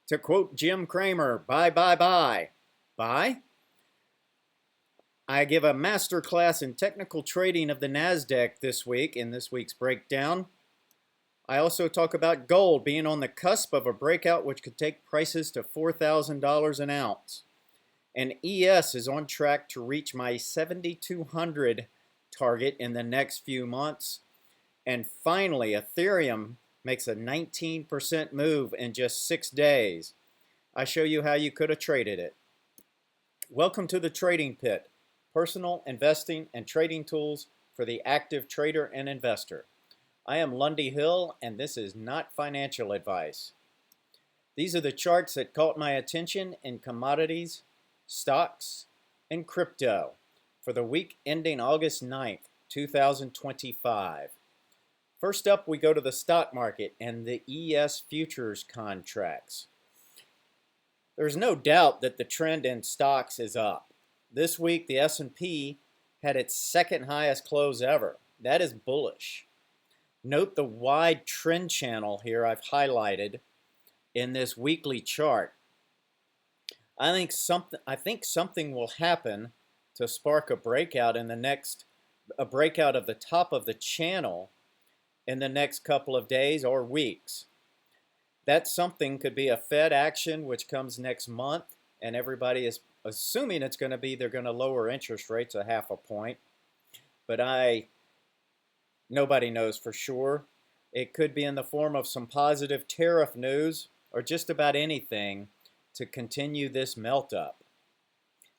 To quote Jim Cramer, buy, buy, buy. Buy? I give a master class in technical trading of the NASDAQ this week in this week's breakdown. I also talk about gold being on the cusp of a breakout which could take prices to $4,000 an ounce. And ES is on track to reach my 7,200 target in the next few months. And finally, Ethereum makes a 19% move in just 6 days. I show you how you could have traded it. Welcome to the Trading Pit, personal investing and trading tools for the active trader and investor. I am Lundy Hill, and this is not financial advice. These are the charts that caught my attention in commodities, stocks, and crypto for the week ending August 9th, 2025. First up, we go to the stock market and the ES futures contracts. There's no doubt that the trend in stocks is up. This week, the S&P had its second highest close ever. That is bullish. Note the wide trend channel here I've highlighted in this weekly chart. I think something will happen to spark a breakout of the top of the channel in the next couple of days or weeks. That something could be a Fed action which comes next month, and everybody is assuming it's going to be they're going to lower interest rates a half a point. But nobody knows for sure. It could be in the form of some positive tariff news or just about anything to continue this melt up.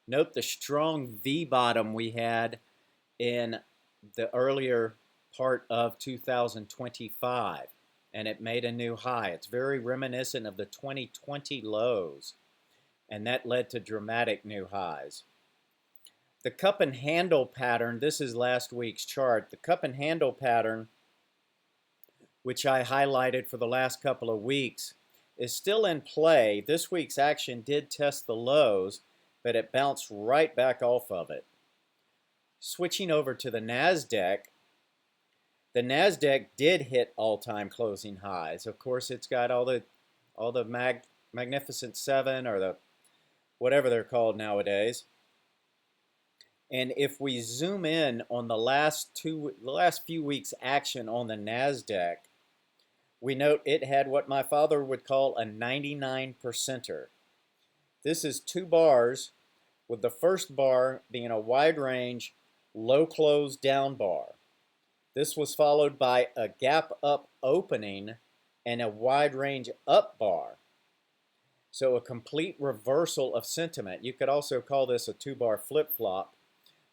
Note the strong V bottom we had in the earlier part of 2025, and it made a new high. It's very reminiscent of the 2020 lows, and that led to dramatic new highs. The cup and handle pattern, this is last week's chart. The cup and handle pattern, which I highlighted for the last couple of weeks, is still in play. This week's action did test the lows, but it bounced right back off of it. Switching over to the NASDAQ did hit all-time closing highs. Of course, it's got all the Magnificent Seven, or the whatever they're called nowadays. And if we zoom in on the last few weeks' action on the NASDAQ, we note it had what my father would call a 99%er. This is two bars, with the first bar being a wide range, low close down bar. This was followed by a gap up opening and a wide range up bar. So a complete reversal of sentiment. You could also call this a two-bar flip-flop,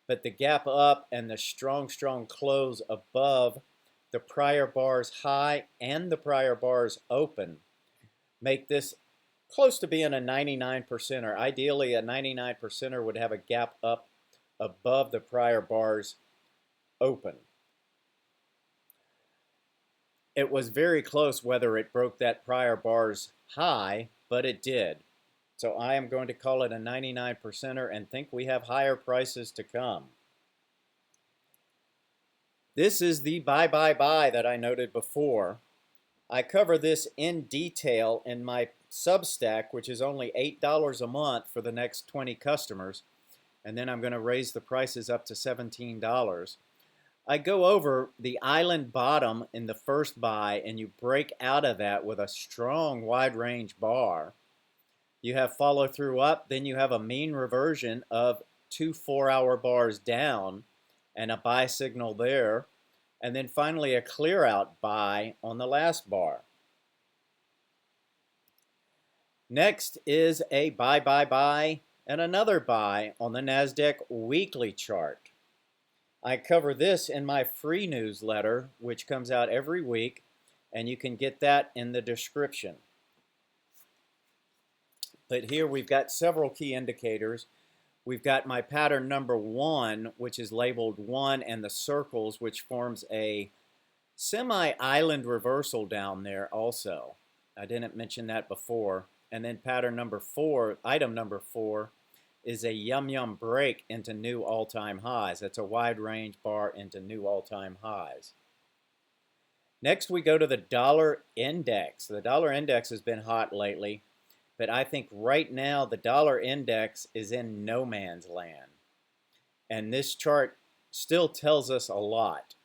but the gap up and the strong close above the prior bar's high and the prior bar's open make this close to being a 99%er. Ideally, a 99%er would have a gap up above the prior bar's open. It was very close whether it broke that prior bar's high, but it did. So I am going to call it a 99%er and think we have higher prices to come. This is the BuyBuyBuy that I noted before. I cover this in detail in my substack, which is only $8 a month for the next 20 customers. And then I'm going to raise the prices up to $17. I go over the island bottom in the first buy, and you break out of that with a strong wide range bar. You have follow through up, then you have a mean reversion of 2 4-hour bars down and a buy signal there, and then finally a clear out buy on the last bar. Next is a buy and another buy on the NASDAQ weekly chart. I cover this in my free newsletter, which comes out every week, and you can get that in the description. But here we've got several key indicators. We've got my pattern number 1, which is labeled 1, and the circles, which forms a semi-island reversal down there also. I didn't mention that before. And then pattern number 4, item number 4, is a yum break into new all-time highs. That's a wide range bar into new all-time highs. Next, we go to the dollar index. The dollar index has been hot lately. But I think right now the dollar index is in no man's land. And this chart still tells us a lot.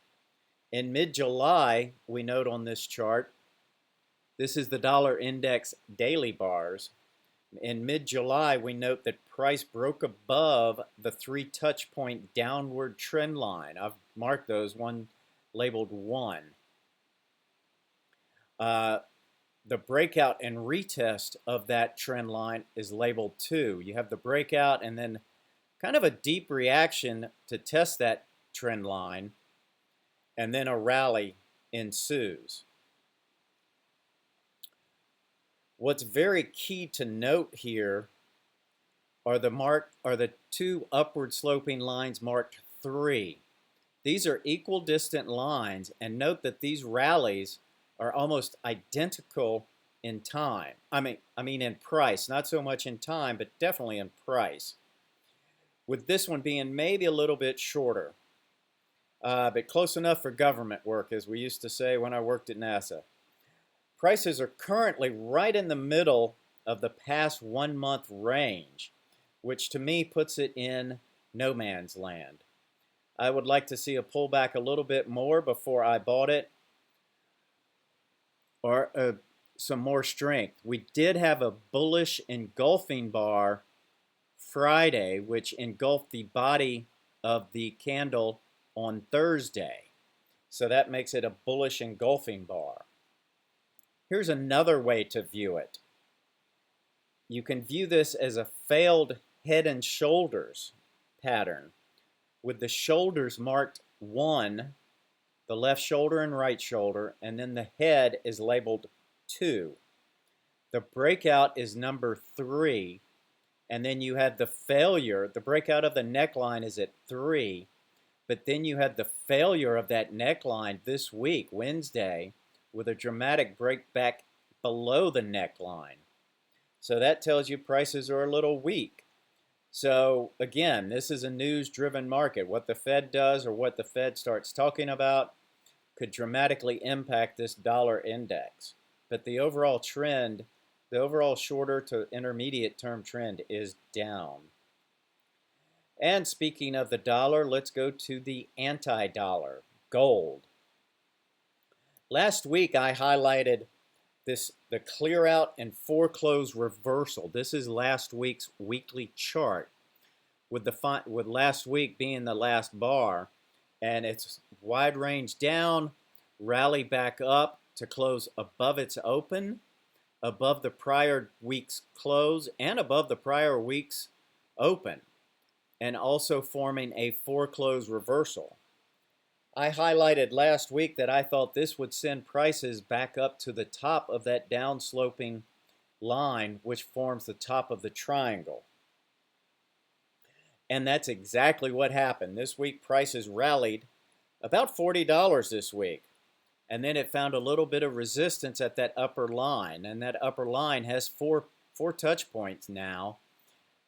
In mid-July, we note on this chart, this is the dollar index daily bars. In mid-July, we note that price broke above the 3 touch point downward trend line. I've marked those, one labeled 1. The breakout and retest of that trend line is labeled 2. You have the breakout and then kind of a deep reaction to test that trend line, and then a rally ensues. What's very key to note here are the 2 upward sloping lines marked 3. These are equal distant lines, and note that these rallies are almost identical in time. I mean in price, not so much in time, but definitely in price. With this one being maybe a little bit shorter, but close enough for government work, as we used to say when I worked at NASA. Prices are currently right in the middle of the past 1 month range, which to me puts it in no man's land. I would like to see a pullback a little bit more before I bought it, or some more strength. We did have a bullish engulfing bar Friday, which engulfed the body of the candle on Thursday. So that makes it a bullish engulfing bar. Here's another way to view it. You can view this as a failed head and shoulders pattern, with the shoulders marked 1, the left shoulder and right shoulder, and then the head is labeled 2. The breakout is number 3, and then you had the failure. The breakout of the neckline is at 3, but then you had the failure of that neckline this week, Wednesday, with a dramatic break back below the neckline. So that tells you prices are a little weak. So again, this is a news-driven market. What the Fed does or what the Fed starts talking about could dramatically impact this dollar index. But the overall trend, the overall shorter to intermediate term trend is down. And speaking of the dollar, let's go to the anti-dollar, gold. Last week I highlighted the clear out and foreclose reversal. This is last week's weekly chart, with last week being the last bar, and it's wide range down, rally back up to close above its open, above the prior week's close, and above the prior week's open, and also forming a foreclose reversal. I highlighted last week that I thought this would send prices back up to the top of that downsloping line, which forms the top of the triangle. And that's exactly what happened. This week prices rallied about $40 this week. And then it found a little bit of resistance at that upper line. And that upper line has four touch points now.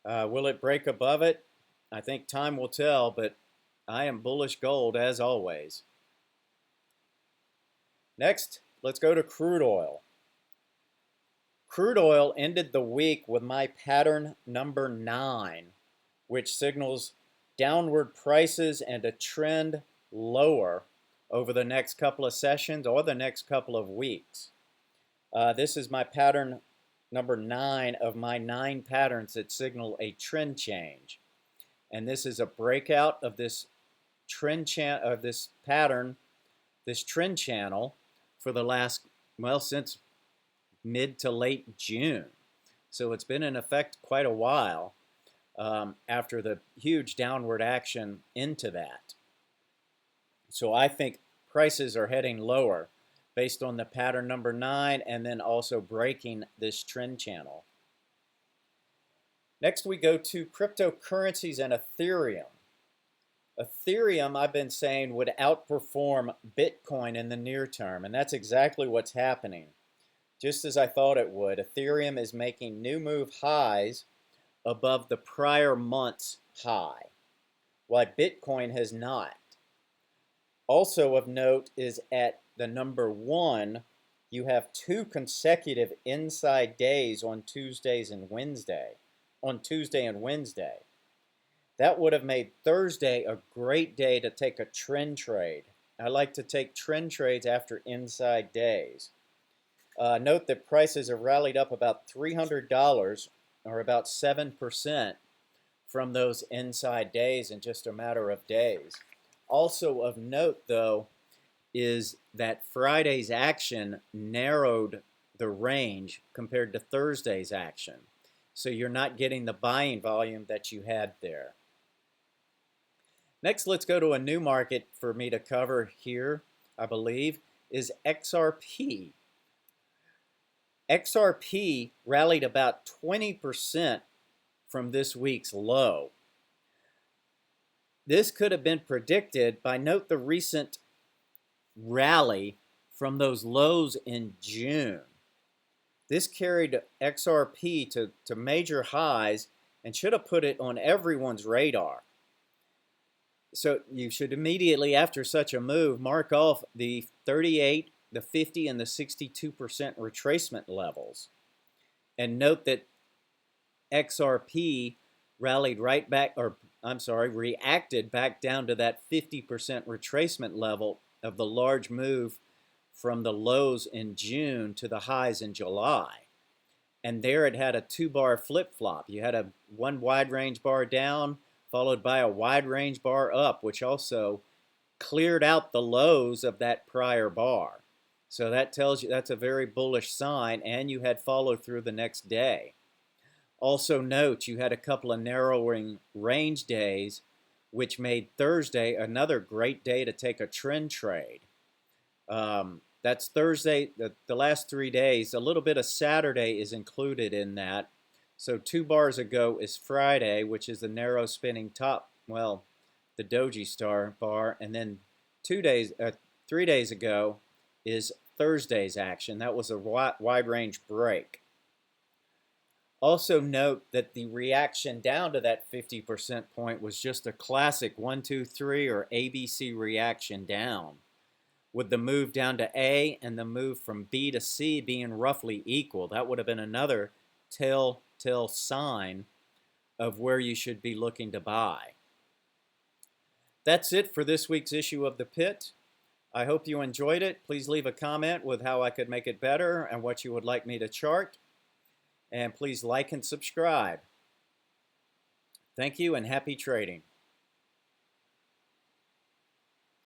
Will it break above it? I think time will tell, but I am bullish gold as always. Next, let's go to crude oil. Crude oil ended the week with my pattern number 9, which signals downward prices and a trend lower over the next couple of sessions or the next couple of weeks. This is my pattern number 9 of my 9 patterns that signal a trend change. And this is a breakout of this trend pattern, this trend channel for the last, well, since mid to late June. So it's been in effect quite a while after the huge downward action into that. So I think prices are heading lower based on the pattern number 9 and then also breaking this trend channel. Next we go to cryptocurrencies and Ethereum. Ethereum, I've been saying, would outperform Bitcoin in the near term, and that's exactly what's happening. Just as I thought it would, Ethereum is making new move highs above the prior month's high, while Bitcoin has not. Also of note is at the number 1, you have 2 consecutive inside days on Tuesdays and Wednesday, on Tuesday and Wednesday. That would have made Thursday a great day to take a trend trade. I like to take trend trades after inside days. Note that prices have rallied up about $300 or about 7% from those inside days in just a matter of days. Also of note, though, is that Friday's action narrowed the range compared to Thursday's action. So you're not getting the buying volume that you had there. Next, let's go to a new market for me to cover here, I believe, is XRP. XRP rallied about 20% from this week's low. This could have been predicted by note the recent rally from those lows in June. This carried XRP to major highs and should have put it on everyone's radar. So you should immediately, after such a move, mark off the 38, the 50, and the 62% retracement levels. And note that XRP rallied right back, or I'm sorry, reacted back down to that 50% retracement level of the large move from the lows in June to the highs in July. And there it had a 2-bar flip-flop. You had a one wide range bar down, followed by a wide range bar up, which also cleared out the lows of that prior bar. So that tells you that's a very bullish sign, and you had follow through the next day. Also note you had a couple of narrowing range days, which made Thursday another great day to take a trend trade. That's Thursday, the last 3 days. A little bit of Saturday is included in that. So 2 bars ago is Friday, which is the narrow spinning top, well, the Doji Star bar. And then 3 days ago is Thursday's action. That was a wide range break. Also note that the reaction down to that 50% point was just a classic 1, 2, 3 or ABC reaction down, with the move down to A and the move from B to C being roughly equal. That would have been another telltale sign of where you should be looking to buy. That's it for this week's issue of The Pit. I hope you enjoyed it. Please leave a comment with how I could make it better and what you would like me to chart. And please like and subscribe. Thank you and happy trading.